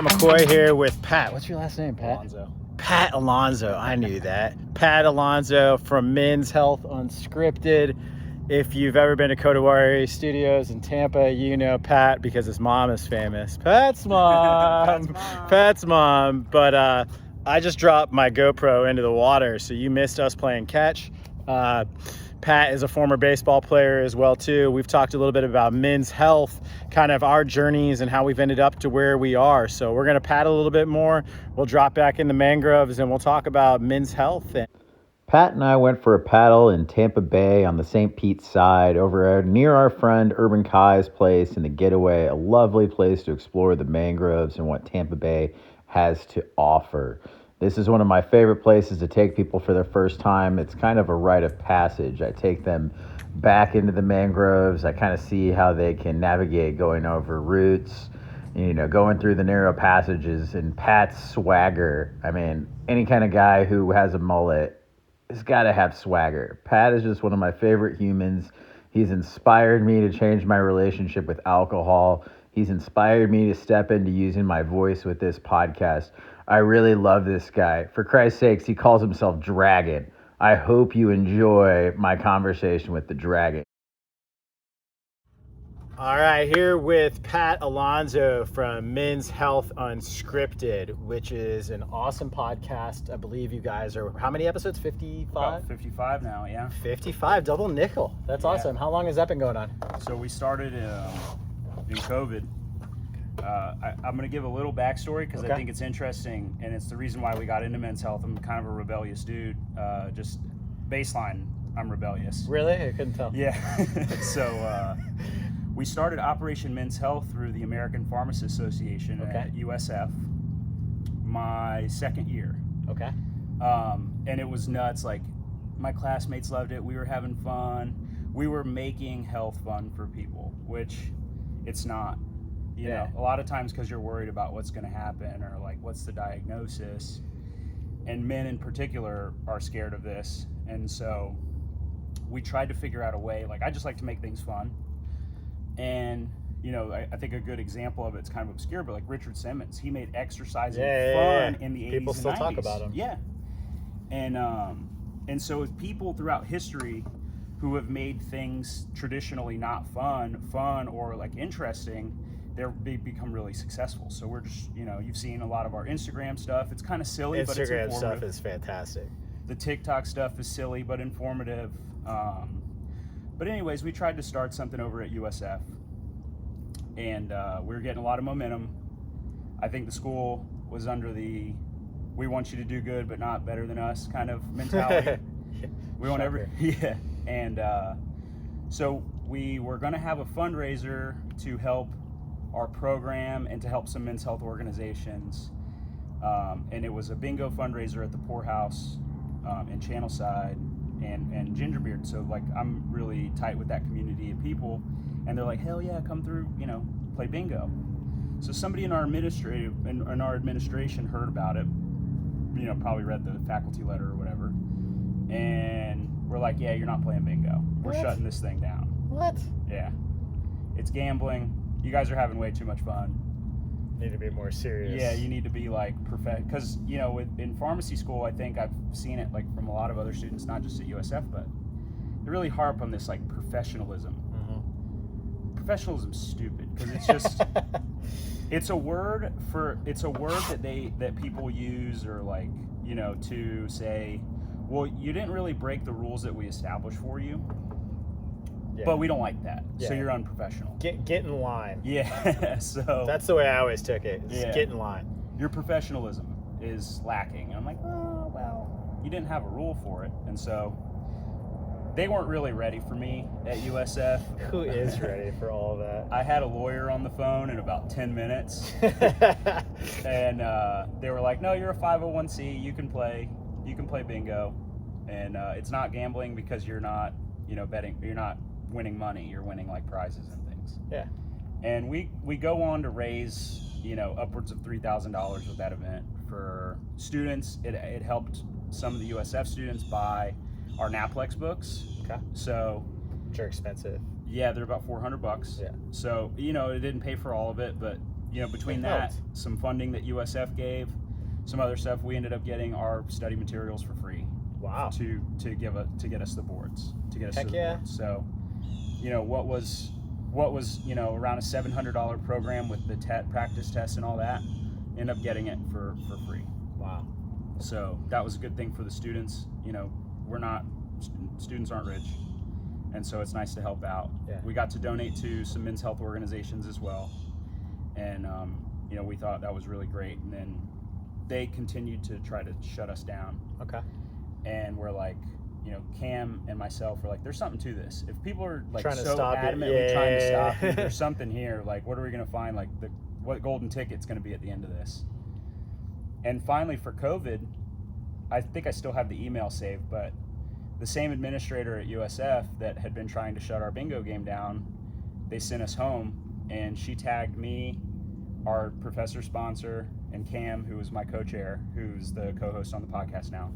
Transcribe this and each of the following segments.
Garrett McCoy here with Pat. What's your last name, Pat? Alonso. Pat Alonso. I knew that. Pat Alonso from Men's Health Unscripted. If you've ever been to Kodawari Studios in Tampa, you know Pat because his mom is famous. Pat's mom. Pat's mom. But I just dropped my GoPro into the water, so you missed us playing catch. Pat is a former baseball player as well too. We've talked a little bit about men's health, kind of our journeys and how we've ended up to where we are. So we're going to paddle a little bit more. We'll drop back in the mangroves and we'll talk about men's health. Pat and I went for a paddle in Tampa Bay on the St. Pete side over near our friend Urban Kai's place in the Getaway, a lovely place to explore the mangroves and what Tampa Bay has to offer. This is one of my favorite places to take people for their first time. It's kind of a rite of passage. I take them back into the mangroves. I kind of see how they can navigate going over roots, going through the narrow passages, and Pat's swagger. I mean, any kind of guy who has a mullet has got to have swagger. Pat is just one of my favorite humans. He's inspired me to change my relationship with alcohol. He's inspired me to step into using my voice with this podcast. I really love this guy. For Christ's sakes, he calls himself Dragon. I hope you enjoy my conversation with the Dragon. All right, here with Pat Alonso from Men's Health Unscripted, which is an awesome podcast. I believe you guys are, how many episodes? 55? About 55 now, yeah. 55, double nickel. That's awesome. How long has that been going on? So we started in COVID. I'm going to give a little backstory because I think it's interesting, and it's the reason why we got into men's health. I'm kind of a rebellious dude. Just baseline, I'm rebellious. Really? I couldn't tell. Yeah. So we started Operation Men's Health through the American Pharmacists Association at USF my second year. Okay. And it was nuts. Like, my classmates loved it. We were having fun. We were making health fun for people, which it's not. You know, a lot of times because you're worried about what's going to happen or like what's the diagnosis, and men in particular are scared of this. And so we tried to figure out a way. Like, I just like to make things fun, and I think a good example of it's kind of obscure, but like Richard Simmons, he made exercising fun in the 80s people still and 90s. Talk about him. Yeah. And so people throughout history who have made things traditionally not fun or like interesting, they become really successful. So we're just, you've seen a lot of our Instagram stuff. It's kind of silly, but it's informative. Instagram stuff is fantastic. The TikTok stuff is silly, but informative. But anyways, we tried to start something over at USF, and we were getting a lot of momentum. I think the school was under the, we want you to do good, but not better than us kind of mentality. We want yeah. And so we were going to have a fundraiser to help our program and to help some men's health organizations, and it was a bingo fundraiser at the Poorhouse in Channelside and Gingerbeard. So like, I'm really tight with that community of people, and they're like, hell yeah, come through, play bingo. So somebody in our administration heard about it, probably read the faculty letter or whatever, and we're like, yeah, you're not playing bingo. We're shutting this thing down. What? Yeah, it's gambling. You guys are having way too much fun. Need to be more serious. Yeah, you need to be like because in pharmacy school, I think I've seen it like from a lot of other students, not just at USF, but they really harp on this like professionalism. Mm-hmm. Professionalism's stupid because it's just it's a word that people use, or like to say, well, you didn't really break the rules that we established for you. Yeah. But we don't like that, so you're unprofessional. Get in line. Yeah, so that's the way I always took it. Get in line. Your professionalism is lacking. And I'm like, oh, well, you didn't have a rule for it. And so they weren't really ready for me at USF. Who is ready for all of that? I had a lawyer on the phone in about 10 minutes. And they were like, no, you're a 501c. You can play bingo. And it's not gambling because you're not, betting. You're not winning money. You're winning like prizes and things. Yeah. And we go on to raise upwards of $3,000 with that event for students. It helped some of the USF students buy our Naplex books. Okay. So, which are expensive. Yeah, they're about $400. Yeah. So it didn't pay for all of it, but between It that, helped. some funding that USF gave, some other stuff, we ended up getting our study materials for free. Wow. To get us the boards, to get us Heck to the yeah. boards. So, what was around a $700 program with the practice tests and all that, end up getting it for free. Wow. So that was a good thing for the students. Students aren't rich, and so it's nice to help out. Yeah. We got to donate to some men's health organizations as well, and we thought that was really great. And then they continued to try to shut us down. Okay. And we're like, Cam and myself were like, there's something to this. If people are like Trying to so stop it. adamantly trying to stop Yeah. you, there's something here. Like, what are we gonna find? Like, what golden ticket's gonna be at the end of this? And finally, for COVID, I think I still have the email saved, but the same administrator at USF that had been trying to shut our bingo game down, they sent us home, and she tagged me, our professor sponsor, and Cam, who was my co-chair, who's the co-host on the podcast now,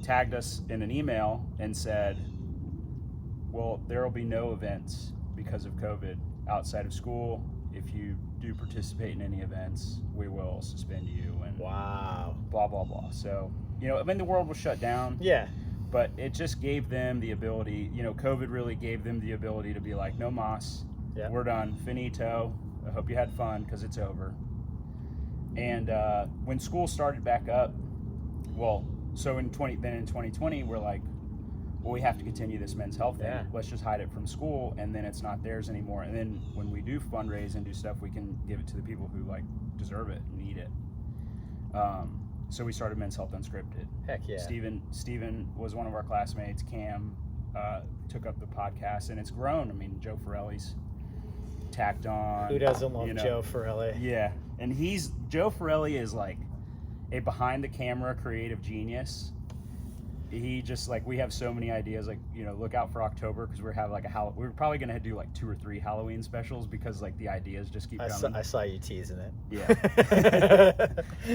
tagged us in an email and said, well, there will be no events because of COVID outside of school. If you do participate in any events, we will suspend you, and Wow. blah, blah, blah. So, the world was shut down. Yeah. But it just gave them the ability, COVID really gave them the ability to be like, no mas, Yeah. we're done, finito. I hope you had fun because it's over. And when school started back up, so in 2020, we're like, well, we have to continue this men's health thing. Yeah. Let's just hide it from school, and then it's not theirs anymore. And then when we do fundraise and do stuff, we can give it to the people who like deserve it, need it. So we started Men's Health Unscripted. Heck yeah. Steven was one of our classmates. Cam took up the podcast, and it's grown. I mean, Joe Forelli's tacked on. Who doesn't love Joe Forelli? Yeah, and Joe Forelli is like a behind the camera creative genius. He just we have so many ideas. Look out for October because we're probably gonna do like 2 or 3 Halloween specials because the ideas just keep coming. I saw you teasing it. Yeah.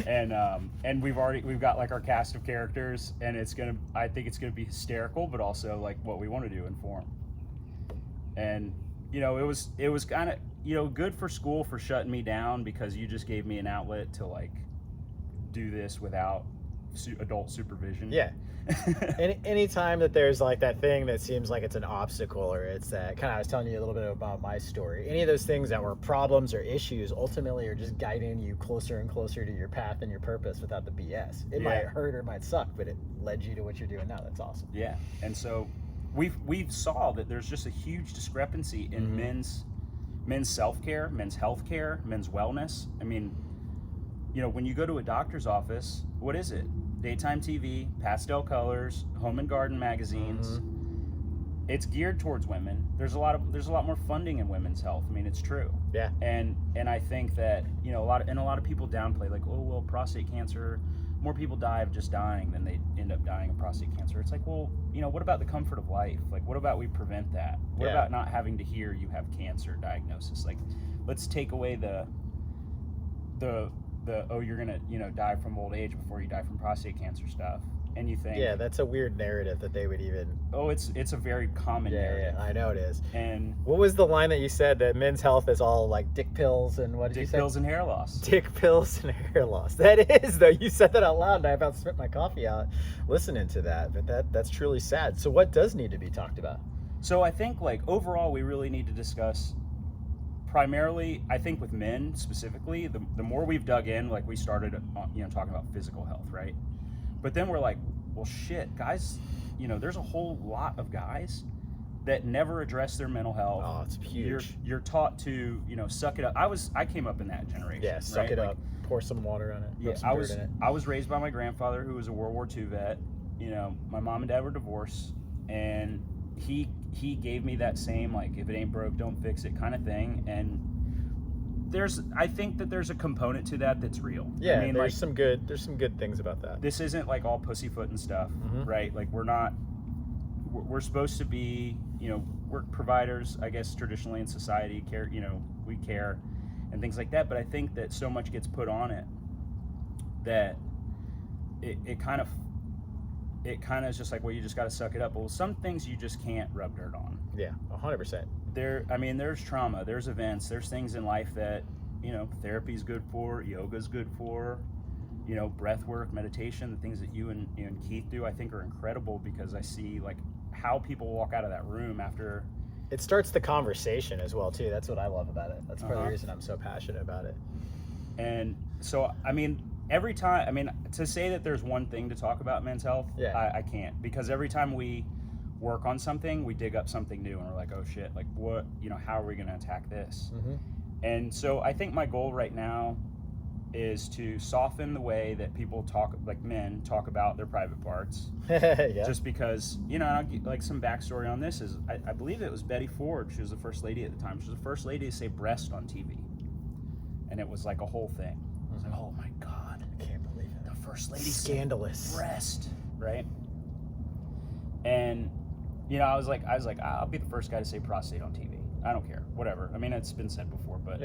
And we've got our cast of characters, and I think it's gonna be hysterical, but also what we want to do, inform. And it was kind of good for school for shutting me down because you just gave me an outlet to do this without adult supervision. Yeah. Any time that there's that thing that seems like it's an obstacle, or it's that I was telling you a little bit about my story, any of those things that were problems or issues ultimately are just guiding you closer and closer to your path and your purpose without the BS. It might hurt or it might suck, but it led you to what you're doing now. That's awesome. Yeah. And so we've saw that there's just a huge discrepancy in men's self-care, men's health care, men's wellness. I mean, when you go to a doctor's office, what is it? Daytime TV, pastel colors, home and garden magazines. It's geared towards women. There's a lot more funding in women's health. I mean, it's true. Yeah. And I think that a lot of people downplay prostate cancer. More people die of just dying than they end up dying of prostate cancer. It's what about the comfort of life? What about we prevent that? What about not having to hear you have cancer diagnosis? Let's take away the you're gonna die from old age before you die from prostate cancer stuff. And you think, yeah, that's a weird narrative that they would even. Oh, it's a very common narrative. Yeah, I know it is. And what was the line that you said that men's health is all dick pills and what did you say? Dick pills and hair loss. Dick pills and hair loss. That is, though. You said that out loud, and I about spit my coffee out listening to that. But that's truly sad. So what does need to be talked about? So I think overall we really need to discuss. Primarily, I think with men specifically, the more we've dug in, we started, talking about physical health, right? But then we're like, well, shit, guys, there's a whole lot of guys that never address their mental health. Oh, it's huge. You're taught to, suck it up. I came up in that generation. Yeah, suck it up. Pour some water on it. Rub some dirt in it. I was raised by my grandfather, who was a World War II vet. My mom and dad were divorced, and he gave me that same if it ain't broke, don't fix it kind of thing. And I think that there's a component to that that's real. Yeah, I mean, there's some good things about that. This isn't all pussyfoot and stuff, right? We're supposed to be, we're providers, I guess, traditionally in society, care, we care and things like that. But I think that so much gets put on it that it kind of it kind of is just like, well, you just got to suck it up. Well, some things you just can't rub dirt on. Yeah, 100%. There's trauma, there's events, there's things in life that, therapy's good for, yoga's good for, breath work, meditation, the things that you and Keith do, I think are incredible, because I see like how people walk out of that room after. It starts the conversation as well too. That's what I love about it. That's part of the reason I'm so passionate about it. And so, every time, to say that there's one thing to talk about men's health, I can't, because every time we work on something, we dig up something new, and we're like, oh shit, like what, how are we going to attack this? And so I think my goal right now is to soften the way that people talk, like men talk about their private parts. Just because, like some backstory on this is, I believe it was Betty Ford. She was the first lady at the time. She was the first lady to say breast on TV. And it was like a whole thing. I was like, oh my God. I can't believe it. The first lady Scandalous. said breast, right? And, I was like, I'll be the first guy to say prostate on TV. I don't care, whatever. It's been said before, but,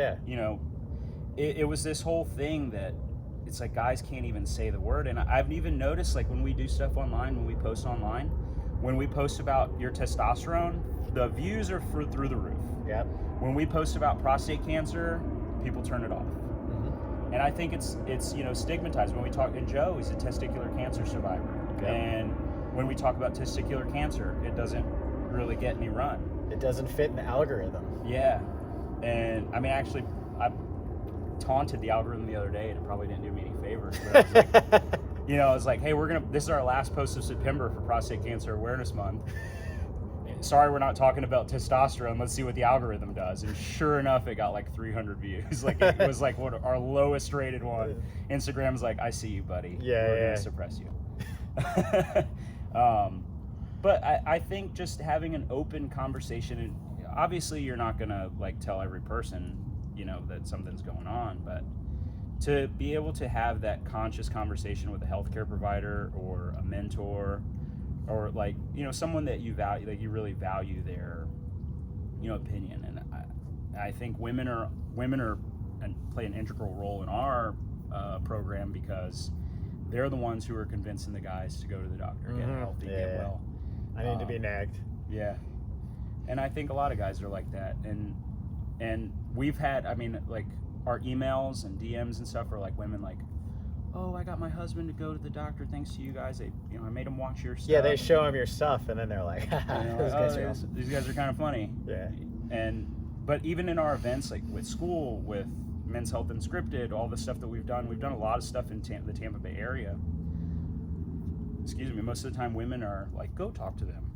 it was this whole thing that it's like guys can't even say the word. And I've even noticed, like, when we do stuff online, when we post online, when we post about your testosterone, the views are through the roof. Yep. When we post about prostate cancer, people turn it off. And I think it's stigmatized. When we talk, and Joe is a testicular cancer survivor. Yep. And when we talk about testicular cancer, it doesn't really get any run. It doesn't fit in the algorithm. Yeah. And actually, I taunted the algorithm the other day, and it probably didn't do me any favors. But I was like, hey, this is our last post of September for Prostate Cancer Awareness Month. Sorry, we're not talking about testosterone. Let's see what the algorithm does. And sure enough, it got like 300 views. Like, it was like our lowest rated one. Instagram's like, I see you, buddy. We're going to suppress you. But I think just having an open conversation, and obviously you're not going to like tell every person, that something's going on, but to be able to have that conscious conversation with a healthcare provider or a mentor, or like, someone that you value, that you really value their, opinion. And I think women are and play an integral role in our program, because they're the ones who are convincing the guys to go to the doctor, get healthy, get well. I need to be nagged. Yeah. And I think a lot of guys are like that. And we've had, like our emails and DMs and stuff are like women like, oh, I got my husband to go to the doctor thanks to you guys. I made him watch your stuff. Yeah, they show him your stuff, and then they're like, those guys are awesome. These guys are kind of funny. Yeah. But even in our events, like with school, with Men's Health Unscripted, all the stuff that we've done a lot of stuff in the Tampa Bay area. Excuse me, most of the time women are like, go talk to them.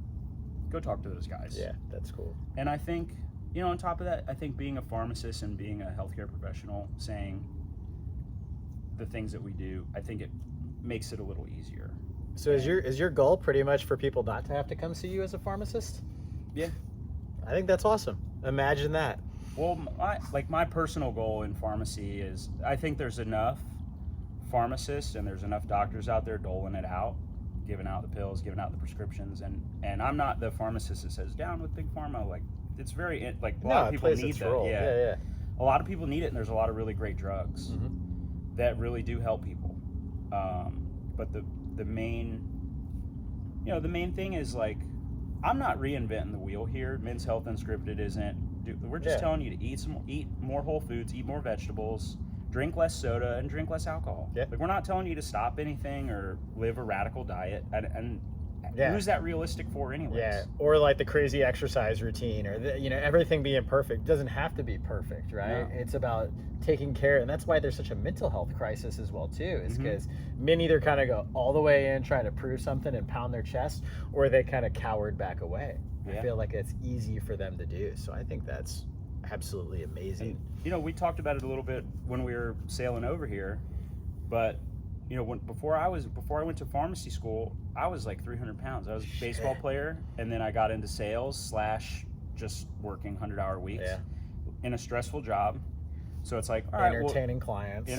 Go talk to those guys. Yeah, that's cool. And I think, on top of that, I think being a pharmacist and being a healthcare professional, saying the things that we do, I think it makes it a little easier. So is your goal pretty much for people not to have to come see you as a pharmacist? Yeah. I think that's awesome. Imagine that. Well, my personal goal in pharmacy is, I think there's enough pharmacists and there's enough doctors out there doling it out, giving out the pills, giving out the prescriptions, and I'm not the pharmacist that says down with big pharma. Like, it's very, like, a lot of people need that. Role. Yeah. A lot of people need it, and there's a lot of really great drugs that really do help people. But the main thing is, like, I'm not reinventing the wheel here. Men's Health Unscripted isn't. We're just telling you to eat more whole foods, eat more vegetables, drink less soda, and drink less alcohol. Yeah. Like, we're not telling you to stop anything or live a radical diet. And who's that realistic for anyways? Yeah, or like the crazy exercise routine, or everything being perfect. It doesn't have to be perfect, right? No. It's about taking care, and that's why there's such a mental health crisis as well too, is because men either kind of go all the way in trying to prove something and pound their chest, or they kind of cowered back away. I feel like it's easy for them to do. So I think that's absolutely amazing. And, we talked about it a little bit when we were sailing over here, but before I went to pharmacy school, I was like 300 pounds. I was a baseball player, and then I got into sales / just working 100-hour weeks in a stressful job. So it's like, all right, entertaining clients,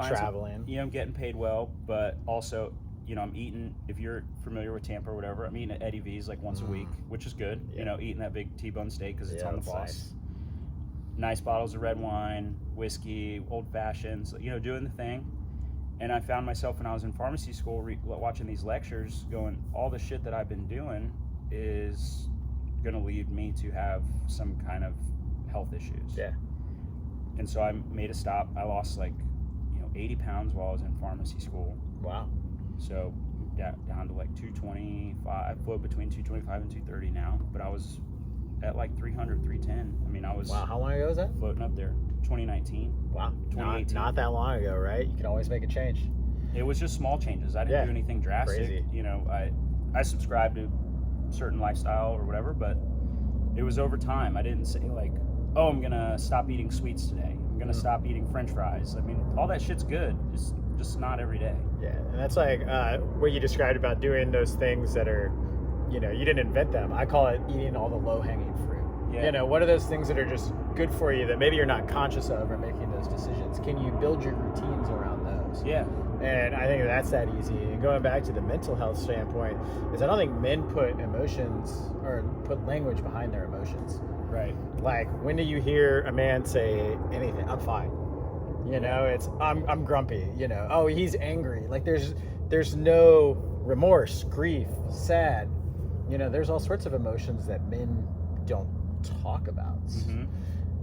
traveling, getting paid well, but also, I'm eating, if you're familiar with Tampa or whatever, I'm eating at Eddie V's like once a week, which is good. Eating that big T-bone steak because it's on the boss. Nice bottles of red wine, whiskey, old fashions, doing the thing. And I found myself when I was in pharmacy school watching these lectures going, all the shit that I've been doing is going to lead me to have some kind of health issues. Yeah. And so I made a stop. I lost 80 pounds while I was in pharmacy school. Wow. So down to 225. I float between 225 and 230 now, but I was at 300, 310. I mean, I was. Wow, how long ago was that? Floating up there. 2019. Wow. 2018. Not that long ago, right? You can always make a change. It was just small changes. I didn't do anything drastic. Crazy. I subscribed to a certain lifestyle or whatever, but it was over time. I didn't say oh, I'm gonna stop eating sweets today. I'm gonna stop eating French fries. I mean, all that shit's good. It's just not every day. Yeah, and that's what you described about doing those things that are, you didn't invent them. I call it eating all the low-hanging fruit. Yeah. What are those things that are just good for you that maybe you're not conscious of or making those decisions? Can you build your routines around those? Yeah. And I think that's that easy. And going back to the mental health standpoint, is I don't think men put emotions or put language behind their emotions. Right. When do you hear a man say anything? I'm fine. It's I'm grumpy. Oh, he's angry. There's no remorse, grief, sad. There's all sorts of emotions that men don't talk about. Mm-hmm.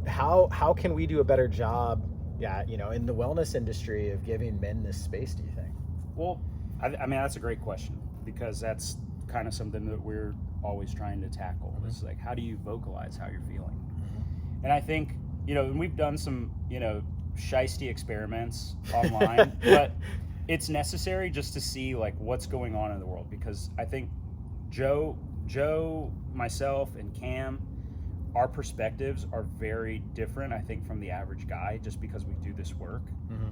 How can we do a better job? In the wellness industry of giving men this space, do you think? Well, I mean, that's a great question, because that's kind of something that we're always trying to tackle. Mm-hmm. It's how do you vocalize how you're feeling? Mm-hmm. And I think, and we've done some, shiesty experiments online, but it's necessary just to see what's going on in the world, because I think Joe, myself, and Cam, our perspectives are very different, I think, from the average guy, just because we do this work. Mm-hmm.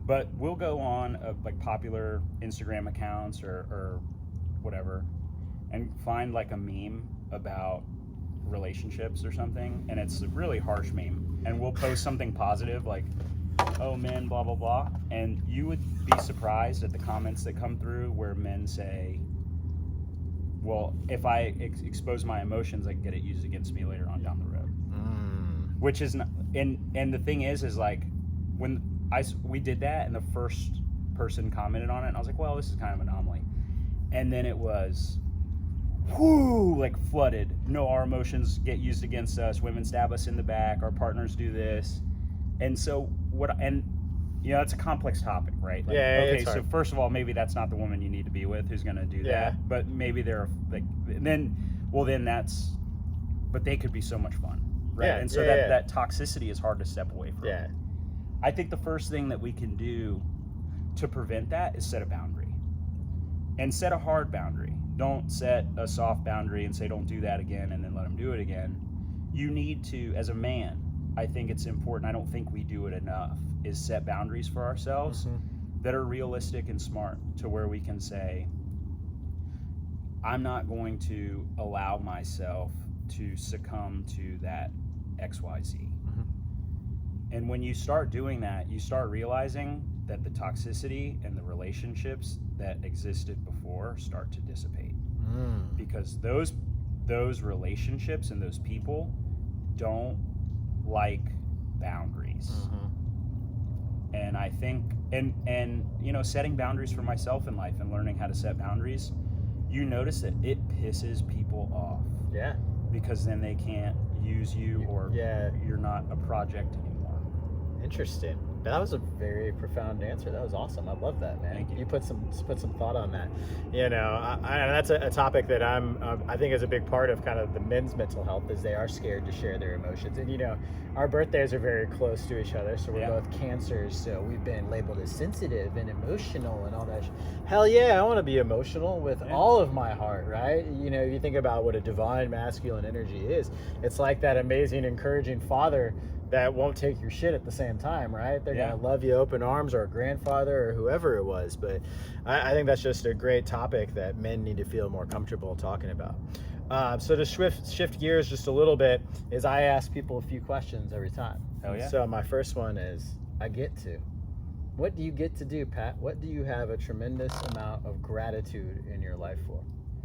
But we'll go on popular Instagram accounts or whatever and find a meme about relationships or something, and it's a really harsh meme, and we'll post something positive oh, men, blah blah blah, and you would be surprised at the comments that come through where men say, well, if I expose my emotions, I can get it used against me later on down the road. Which is not, and the thing is when we did that and the first person commented on it, and I was well, this is kind of an anomaly, and then it was flooded. No, our emotions get used against us. Women stab us in the back. Our partners do this. And so it's a complex topic, right? Okay, so first of all, maybe that's not the woman you need to be with who's going to do that. But maybe they're but they could be so much fun, right? And so that toxicity is hard to step away from. Yeah. I think the first thing that we can do to prevent that is set a boundary. And set a hard boundary. Don't set a soft boundary and say, don't do that again, and then let them do it again. You need to, as a man, I think it's important, I don't think we do it enough, is set boundaries for ourselves that are realistic and smart, to where we can say, I'm not going to allow myself to succumb to that XYZ. And when you start doing that, you start realizing that the toxicity and the relationships that existed before start to dissipate. Because those relationships and those people don't like boundaries. And I think, and setting boundaries for myself in life and learning how to set boundaries, you notice that it pisses people off. Yeah. Because then they can't use you, or you're not a project anymore. Interesting. That was a very profound answer. That was awesome. I love that, man. Thank you. You put some thought on that. That's a topic that I think is a big part of kind of the men's mental health, is they are scared to share their emotions. And our birthdays are very close to each other, so we're both Cancers, so we've been labeled as sensitive and emotional and all that. Hell yeah, I want to be emotional with all of my heart, right? You think about what a divine masculine energy is. It's like that amazing, encouraging father that won't take your shit at the same time, right? They're gonna love you open arms, or a grandfather, or whoever it was. But I think that's just a great topic that men need to feel more comfortable talking about. So to shift gears just a little bit, is I ask people a few questions every time. Hell yeah. So my first one is, what do you get to do, Pat? What do you have a tremendous amount of gratitude in your life for?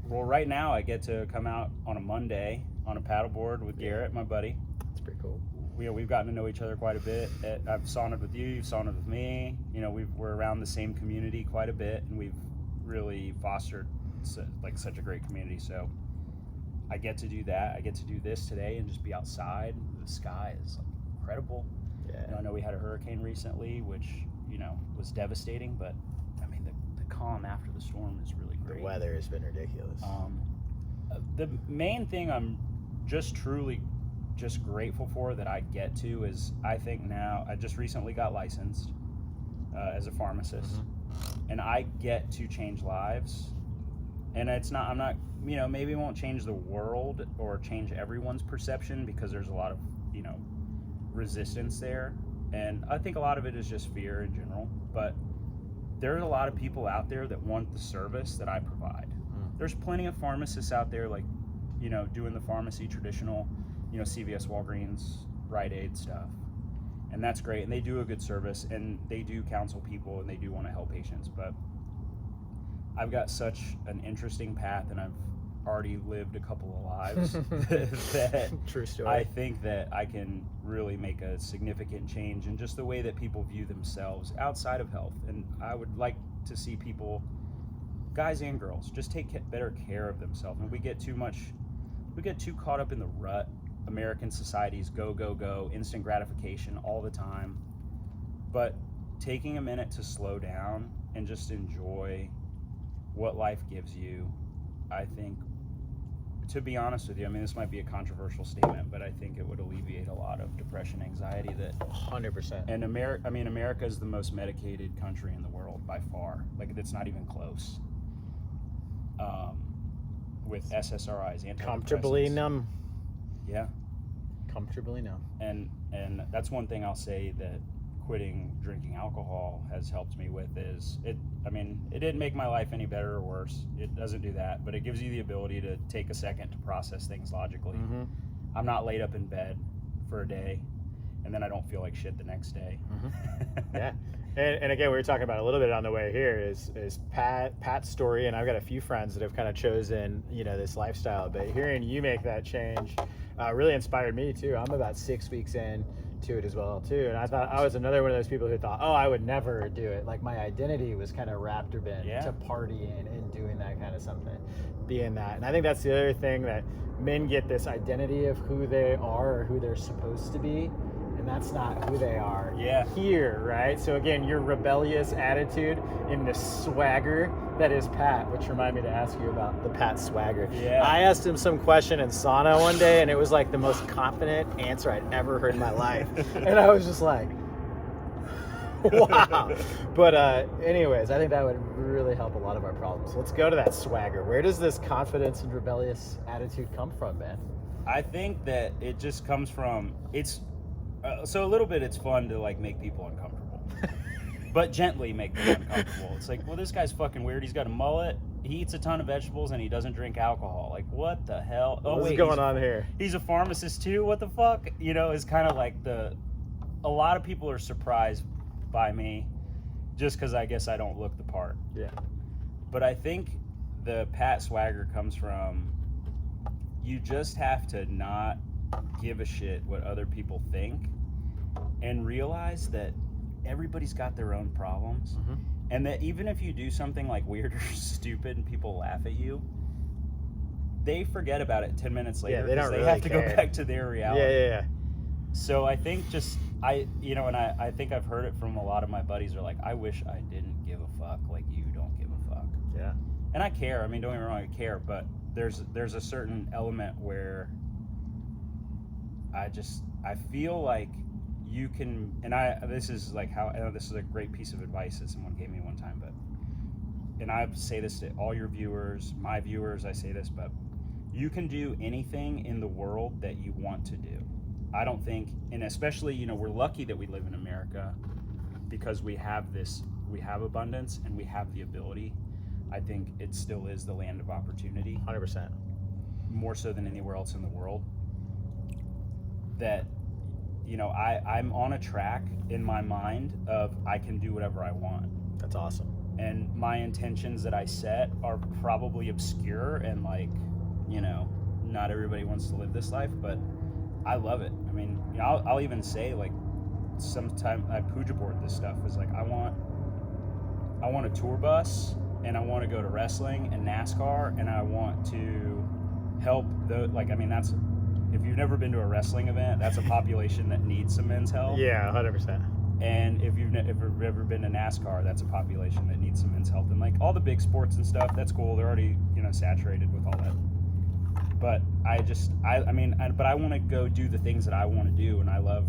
Well, right now I get to come out on a Monday on a paddleboard with Garrett, my buddy. It's pretty cool. We've gotten to know each other quite a bit. I've sauntered with you, you've sauntered with me. We're around the same community quite a bit, and we've really fostered such a great community. So I get to do that. I get to do this today and just be outside. The sky is incredible. Yeah. I know we had a hurricane recently, which was devastating, but I mean the calm after the storm is really great. The weather has been ridiculous. The main thing I'm just truly grateful for that I get to is, I think now I just recently got licensed as a pharmacist, and I get to change lives. And I'm not, maybe it won't change the world or change everyone's perception, because there's a lot of, resistance there. And I think a lot of it is just fear in general, but there are a lot of people out there that want the service that I provide. There's plenty of pharmacists out there, like, doing the pharmacy traditional, CVS, Walgreens, Rite Aid stuff. And that's great. And they do a good service, and they do counsel people, and they do want to help patients. But I've got such an interesting path, and I've already lived a couple of lives that True story. I think that I can really make a significant change in just the way that people view themselves outside of health. And I would like to see people, guys and girls, just take better care of themselves. And we get too caught up in the rut. American society's go, instant gratification all the time. But taking a minute to slow down and just enjoy what life gives you, I think, to be honest with you, I mean, this might be a controversial statement, but I think it would alleviate a lot of depression, anxiety that 100%. And America is the most medicated country in the world by far. Like, it's not even close. With SSRIs, antidepressants. Comfortably numb. Yeah. Comfortably numb. And that's one thing I'll say that quitting drinking alcohol has helped me with is it didn't make my life any better or worse. It doesn't do that, but it gives you the ability to take a second to process things logically. I'm not laid up in bed for a day and then I don't feel like shit the next day. Yeah. And again, we were talking about a little bit on the way here is Pat's story, and I've got a few friends that have kind of chosen, this lifestyle, but hearing you make that change really inspired me too. I'm about 6 weeks in to it as well too, and I thought I was another one of those people who thought, I would never do it. Like, my identity was kind of wrapped up in to partying and doing that kind of something, being that. And I think that's the other thing, that men get this identity of who they are or who they're supposed to be, and that's not who they are here, right? So again, your rebellious attitude in the swagger that is Pat, which reminded me to ask you about the Pat swagger. Yeah. I asked him some question in sauna one day, and it was like the most confident answer I'd ever heard in my life. And I was just like, wow. But anyways, I think that would really help a lot of our problems. Let's go to that swagger. Where does this confidence and rebellious attitude come from, man? I think that it just comes from, so a little bit it's fun to like make people uncomfortable, but gently make them uncomfortable. It's like, well, this guy's fucking weird. He's got a mullet. He eats a ton of vegetables and he doesn't drink alcohol. Like, what the hell? What's going on here? He's a pharmacist too. What the fuck? It's kind of like a lot of people are surprised by me just because I guess I don't look the part. Yeah. But I think the Pat swagger comes from, you just have to not give a shit what other people think and realize that everybody's got their own problems, and that even if you do something like weird or stupid and people laugh at you, they forget about it 10 minutes later. They don't they really have to care. go back to their reality. Yeah. So I think I think I've heard it from a lot of my buddies are like, I wish I didn't give a fuck like you don't give a fuck. Yeah. And I care. I mean, don't get me wrong, I care, but there's a certain element where I feel like you can, and this is like how, I know this is a great piece of advice that someone gave me one time, but, and I say this to all your viewers, my viewers, I say this, but you can do anything in the world that you want to do. I don't think, and especially, we're lucky that we live in America because we have abundance and we have the ability. I think it still is the land of opportunity. 100%. More so than anywhere else in the world. That, I'm on a track in my mind of I can do whatever I want. That's awesome. And my intentions that I set are probably obscure and like, not everybody wants to live this life, but I love it. I mean, you know, I'll even say, like, sometime I puja board this stuff. Is like, I want a tour bus, and I want to go to wrestling and NASCAR, and I want to help the, like, I mean, that's, if you've never been to a wrestling event, that's a population that needs some men's help. Yeah, 100%. And if you've ever been to NASCAR, that's a population that needs some men's help. And like all the big sports and stuff, that's cool. They're already, you know, saturated with all that. But I want to go do the things that I want to do, and I love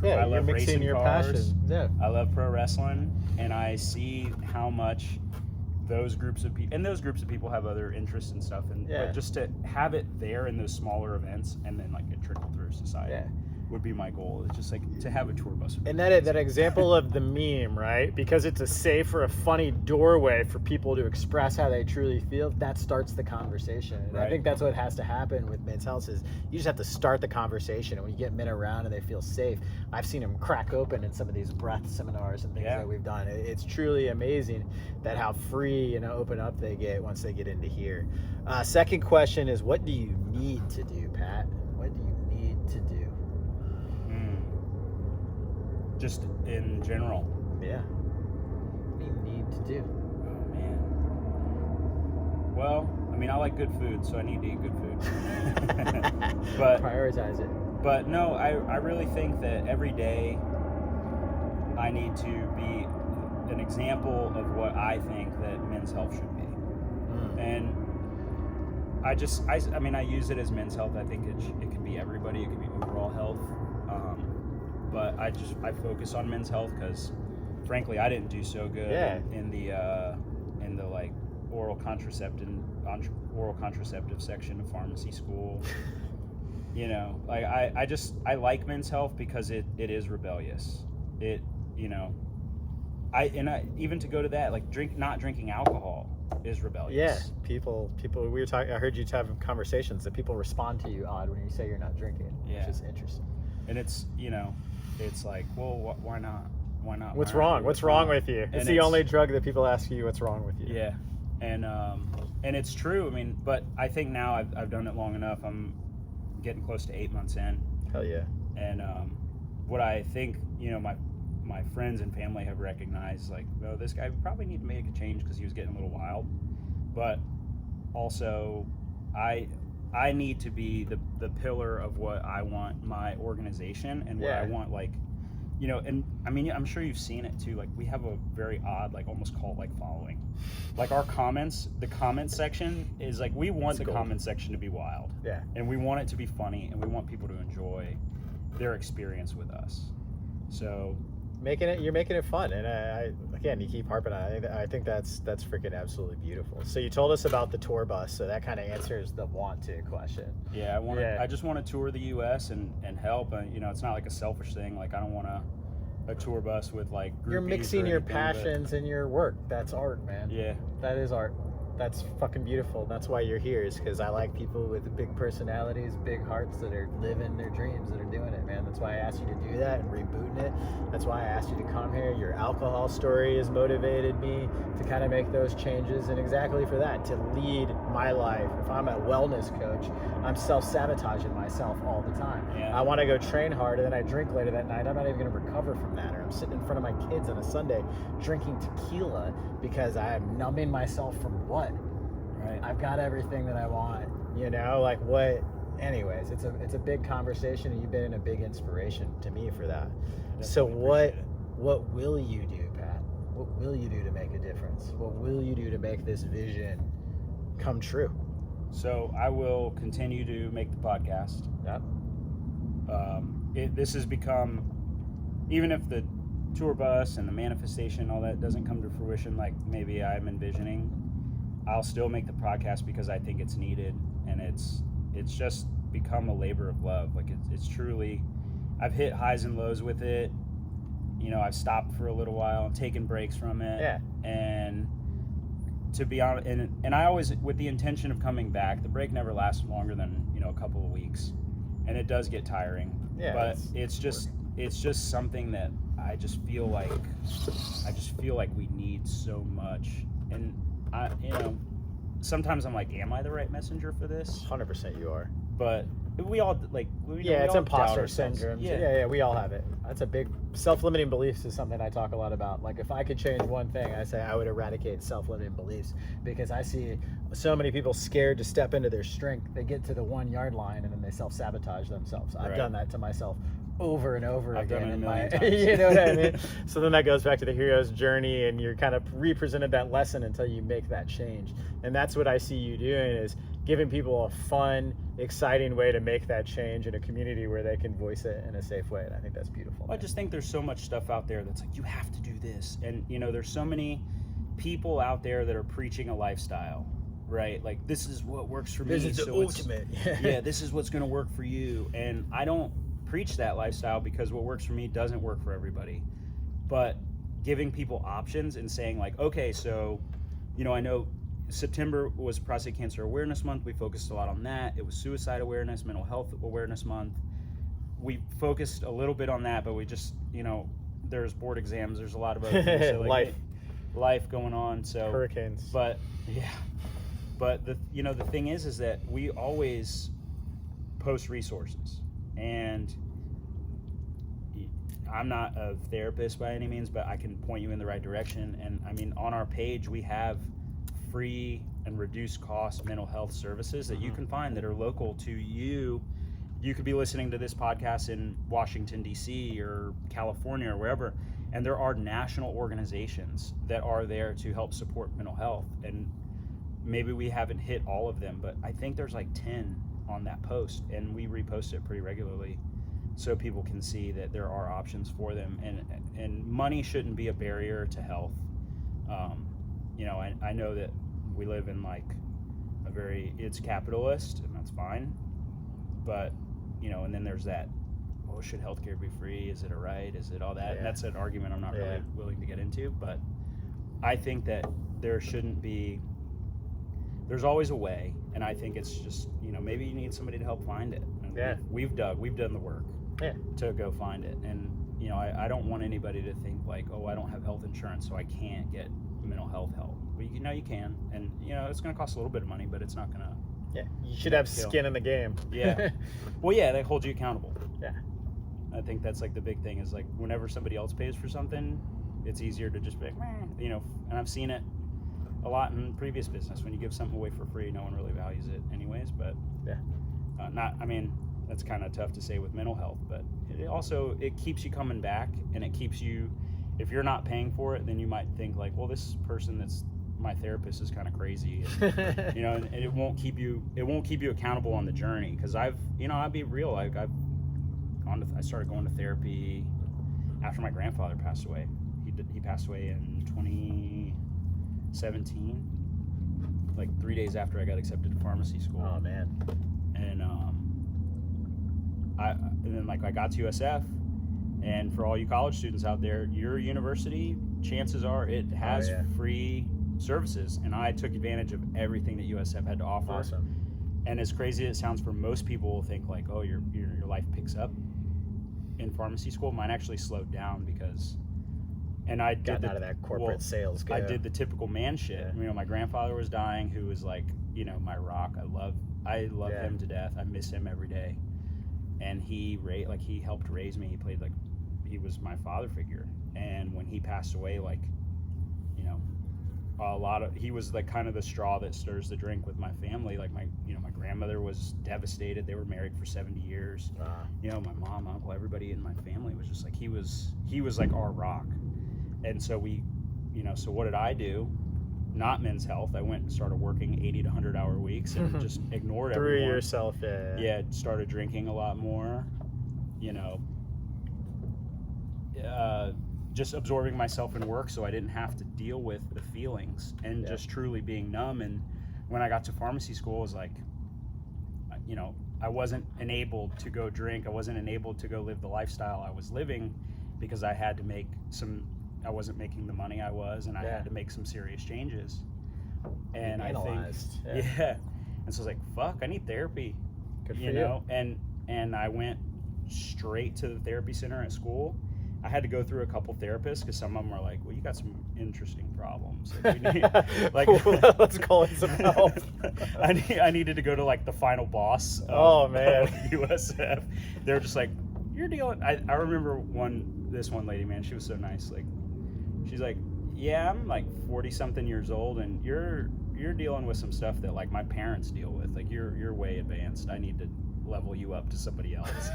You're mixing racing your cars. passion. Yeah. I love pro wrestling, and I see how much those groups of people have other interests and stuff, and but just to have it there in those smaller events, and then like it trickle through society would be my goal. It's just like to have a tour bus. And that example of the meme, right? Because it's a safe or a funny doorway for people to express how they truly feel, that starts the conversation. And I think that's what has to happen with men's health is you just have to start the conversation. And when you get men around and they feel safe, I've seen them crack open in some of these breath seminars and things that we've done. It's truly amazing that how free and open up they get once they get into here. Second question is, what do you need to do, Pat? What do you need to do? Just in general. Yeah. What do you need to do? Oh man. Well, I mean, I like good food, so I need to eat good food. But prioritize it. But no, I really think that every day I need to be an example of what I think that men's health should be. And I use it as men's health. I think it could be everybody. It could be overall health. But I focus on men's health because, frankly, I didn't do so good in the like oral contraceptive section of pharmacy school. You know, like I like men's health because it is rebellious. It, you know, even to go to that, like not drinking alcohol is rebellious. Yeah, people. We were talking. I heard you have conversations that people respond to you odd when you say you're not drinking, which is interesting. And it's, you know, it's like, well, why not? Why not? What's wrong? What's wrong with you? It's the only drug that people ask you what's wrong with you. Yeah, and it's true. I mean, but I think now I've done it long enough. I'm getting close to 8 months in. Hell yeah. And what I think, you know, my friends and family have recognized, like, oh, this guy probably need to make a change because he was getting a little wild. But also, I need to be the pillar of what I want my organization and what I want, like, you know, and I mean, I'm sure you've seen it too. Like, we have a very odd, like, almost cult-like following. Like, our comments, the comment section is like, we want the comment section to be wild. Yeah. And we want it to be funny, and we want people to enjoy their experience with us. So you're making it fun, and again, you keep harping on it. I think that's freaking absolutely beautiful. So you told us about the tour bus, so that kind of answers the want to question. Yeah, I just want to tour the U.S. and help, and you know, it's not like a selfish thing. Like, I don't want a tour bus with like groupies. You're mixing your passions and your work. That's art, man. Yeah, that is art. That's fucking beautiful. That's why you're here, is because I like people with big personalities, big hearts that are living their dreams, that are doing it, man. That's why I asked you to do that and rebooting it. That's why I asked you to come here. Your alcohol story has motivated me to kind of make those changes, and exactly for that, to lead my life. If I'm a wellness coach, I'm self-sabotaging myself all the time. Yeah. I want to go train hard, and then I drink later that night. I'm not even going to recover from that. Or I'm sitting in front of my kids on a Sunday drinking tequila because I'm numbing myself from what? Right. I've got everything that I want, you know, like what? Anyways, it's a big conversation, and you've been a big inspiration to me for that. So what will you do, Pat? What will you do to make a difference? What will you do to make this vision come true? So I will continue to make the podcast. Yep. This has become, even if the tour bus and the manifestation, all that doesn't come to fruition like maybe I'm envisioning, I'll still make the podcast because I think it's needed, and it's just become a labor of love. Like, it's truly, I've hit highs and lows with it. You know, I've stopped for a little while and taken breaks from it. Yeah. And to be honest, and I always, with the intention of coming back, the break never lasts longer than, you know, a couple of weeks, and it does get tiring. Yeah. But it's just something that I just feel like we need so much. And you know, sometimes I'm like, am I the right messenger for this? 100% you are. But we all like. Yeah, it's all doubt imposter ourselves. syndrome. Yeah. Yeah, we all have it. That's a big self-limiting beliefs is something I talk a lot about. Like if I could change one thing, I say I would eradicate self-limiting beliefs because I see so many people scared to step into their strength. They get to the 1 yard line and then they self-sabotage themselves. I've done that to myself over and over I've again done it in a my million times. you know what I mean? So then that goes back to the hero's journey and you're kind of represented that lesson until you make that change. And that's what I see you doing is giving people a fun, exciting way to make that change in a community where they can voice it in a safe way. And I think that's beautiful. Well, I just think there's so much stuff out there that's like, you have to do this. And, there's so many people out there that are preaching a lifestyle, right? Like, this is what works for me. This is the ultimate. Yeah, this is what's going to work for you. And I don't preach that lifestyle because what works for me doesn't work for everybody. But giving people options and saying like, okay, so, I know September was Prostate Cancer Awareness Month. We focused a lot on that. It was Suicide Awareness, Mental Health Awareness Month. We focused a little bit on that, but we just, there's board exams. There's a lot of other things. So like life going on. So hurricanes. But the the thing is that we always post resources, and I'm not a therapist by any means, but I can point you in the right direction. And I mean, on our page, we have free and reduced cost mental health services that you can find that are local to you. You could be listening to this podcast in Washington, D.C. or California or wherever, and there are national organizations that are there to help support mental health. And maybe we haven't hit all of them, but I think there's like 10 on that post, and we repost it pretty regularly so people can see that there are options for them. And money shouldn't be a barrier to health. I know that we live in like it's capitalist, and that's fine. But, and then there's that, should healthcare be free? Is it a right? Is it all that? Yeah. And that's an argument I'm not really willing to get into. But I think that there's always a way. And I think it's just, maybe you need somebody to help find it. And we've done the work to go find it. And, I don't want anybody to think like, I don't have health insurance, so I can't get mental health help. Well, you can. And, it's going to cost a little bit of money, but it's not going to. Yeah, you should have skin in the game. Yeah. Well, yeah, they hold you accountable. Yeah. I think that's like the big thing is like whenever somebody else pays for something, it's easier to just be like, and I've seen it a lot in previous business. When you give something away for free, no one really values it anyways, but that's kind of tough to say with mental health, but it keeps you coming back, and it keeps you, if you're not paying for it, then you might think like, well, this person that's my therapist is kind of crazy, and, and it won't keep you accountable on the journey. Because I'll be real, like I started going to therapy after my grandfather passed away. He passed away in 2017, like 3 days after I got accepted to pharmacy school. Oh man. And then like I got to USF, and for all you college students out there, your university, chances are it has free services, and I took advantage of everything that USF had to offer. Awesome. And as crazy as it sounds for most people, will think like, your life picks up in pharmacy school. Mine actually slowed down because, and I got out of that corporate sales game. I did the typical man shit. My grandfather was dying, who was like, my rock. I love him to death. I miss him every day. And he helped raise me. He was my father figure. And when he passed away, he was like kind of the straw that stirs the drink with my family. Like my grandmother was devastated. They were married for 70 years. Wow. My mom, uncle, everybody in my family was just like, he was like our rock. And so so what did I do? Not Men's Health. I went and started working 80 to 100 hour weeks and just ignored everyone. Through yourself, Yeah, started drinking a lot more, just absorbing myself in work so I didn't have to deal with the feelings and just truly being numb. And when I got to pharmacy school, it was like, I wasn't enabled to go drink. I wasn't enabled to go live the lifestyle I was living because I had to I wasn't making the money I was, and I had to make some serious changes. And I think, and so I was like, fuck, I need therapy. Good for you. And I went straight to the therapy center at school. I had to go through a couple therapists because some of them were like, well, you got some interesting problems. Like, we need, like let's call it some help. I needed to go to like the final boss. Oh, man. USF. They're just like, you're dealing. I remember this one lady, man. She was so nice. Like, she's like, yeah, I'm like 40 something years old, and you're dealing with some stuff that like my parents deal with. Like, you're way advanced. I need to level you up to somebody else.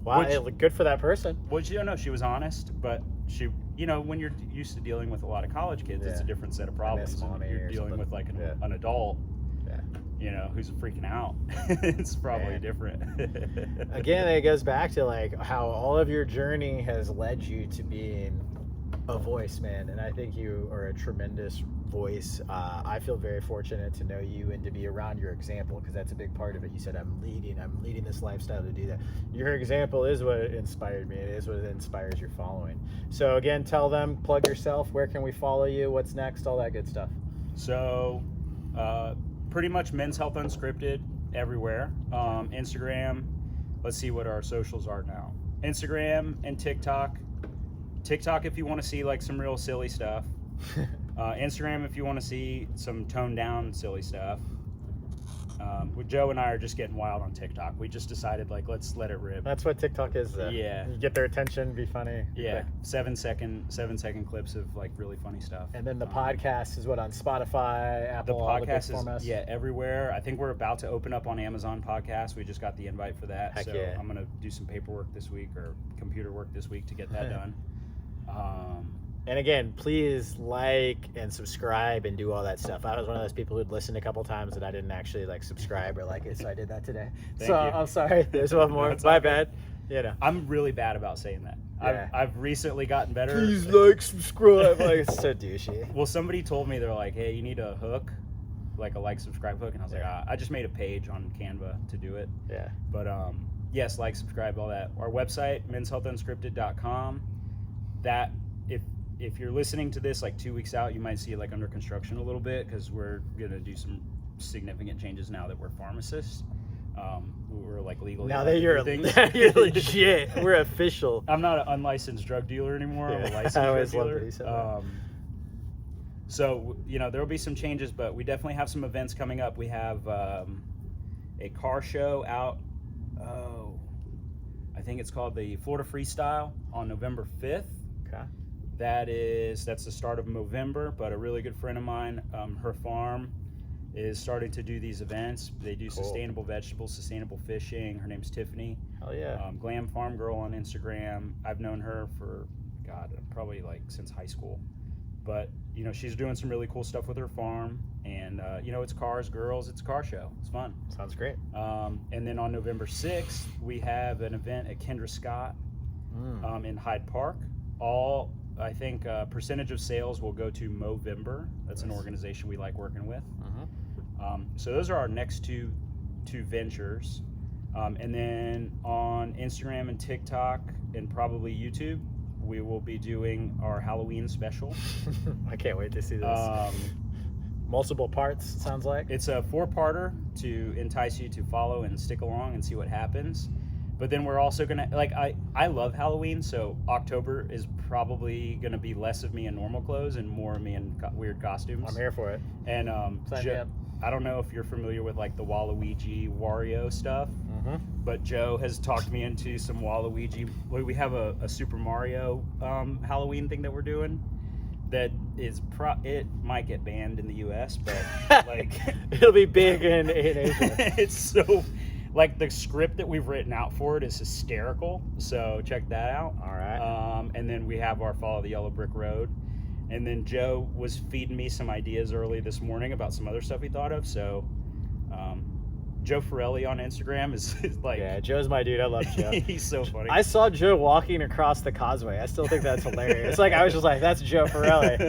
Wow, it looked good for that person. Which, you know, she was honest, but she, you know, when you're used to dealing with a lot of college kids, it's a different set of problems. You're dealing with like an adult, you know, who's freaking out. It's probably different. Again, it goes back to like how all of your journey has led you to being a voice, man. And I think you are a tremendous voice. I feel very fortunate to know you and to be around your example, because that's a big part of it. You said, I'm leading this lifestyle to do that. Your example is what inspired me. It is what inspires your following. So again, tell them, plug yourself. Where can we follow you? What's next? All that good stuff. So, pretty much Men's Health Unscripted everywhere. Instagram. Let's see what our socials are now. Instagram and TikTok. TikTok if you want to see like some real silly stuff. Instagram if you want to see some toned down silly stuff. Joe and I are just getting wild on TikTok. We just decided like, let's let it rip. That's what TikTok is though. Yeah. You get their attention, be funny. Yeah. Quick. 7 second clips of like really funny stuff. And then the podcast is what, on Spotify, Apple, all the big formats? Yeah, everywhere. I think we're about to open up on Amazon Podcasts. We just got the invite for that. Heck yeah. I'm gonna do some paperwork this week, or computer work this week, to get that done. And again, please like and subscribe and do all that stuff. I was one of those people who'd listened a couple times and I didn't actually like subscribe or like it, so I did that today. Thank you. I'm sorry. There's one more. No, My bad. You know. I'm really bad about saying that. Yeah. I've recently gotten better. Please like, subscribe. Like, it's so douchey. Well, somebody told me, they're like, hey, you need a hook, like a like, subscribe hook, and I was like, I just made a page on Canva to do it. Yeah. But yes, like, subscribe, all that. Our website, menshealthunscripted.com. That if you're listening to this like 2 weeks out, you might see it like under construction a little bit, because we're gonna do some significant changes now that we're pharmacists. We're like legally. Now that you're legit, we're official. I'm not an unlicensed drug dealer anymore. I'm a licensed I always drug loved dealer. it. You said that. So, you know, there will be some changes, but we definitely have some events coming up. We have a car show out. I think it's called the Florida Freestyle on November 5th. Okay. That's the start of November, but a really good friend of mine, her farm is starting to do these events. They do sustainable vegetables, sustainable fishing. Her name's Tiffany. Hell yeah. Glam Farm Girl on Instagram. I've known her for, probably like since high school. But, you know, she's doing some really cool stuff with her farm. And, you know, it's cars, girls, it's a car show. It's fun. Sounds great. And then on November 6th, we have an event at Kendra Scott in Hyde Park. I think percentage of sales will go to Movember. That's an organization we like working with. So those are our next two ventures. And then on Instagram and TikTok and probably YouTube, we will be doing our Halloween special. I can't wait to see this. Multiple parts, it sounds like. It's a 4-parter to entice you to follow and stick along and see what happens. But then we're also gonna, like, I love Halloween, so October is probably gonna be less of me in normal clothes and more of me in weird costumes. I'm here for it. And I don't know if you're familiar with like the Waluigi Wario stuff, but Joe has talked me into some Waluigi. We have a Super Mario Halloween thing that we're doing that is it might get banned in the US, but like it'll be big in Asia. It's so, like, the script that we've written out for it is hysterical, so check that out. All right. And then we have our Follow the Yellow Brick Road. And then Joe was feeding me some ideas early this morning about some other stuff he thought of. So Joe Forelli on Instagram is like... Yeah, Joe's my dude. I love Joe. He's so funny. I saw Joe walking across the causeway. I still think that's hilarious. Like, I was just like, that's Joe Forelli.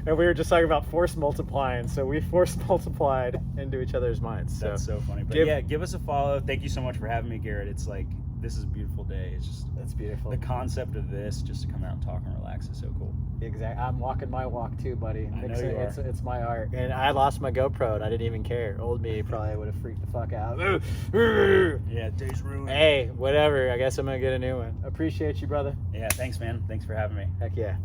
And we were just talking about force multiplying. So we force multiplied into each other's minds. So that's so funny. But give us a follow. Thank you so much for having me, Garrett. It's like, this is a beautiful day. It's just... That's beautiful. The concept of this, just to come out and talk and relax, is so cool. Exactly. I'm walking my walk too, buddy. I know you are. It's my art. And I lost my GoPro and I didn't even care. Old me probably would have freaked the fuck out. Yeah, day's ruined. Hey, whatever. I guess I'm going to get a new one. Appreciate you, brother. Yeah, thanks, man. Thanks for having me. Heck yeah.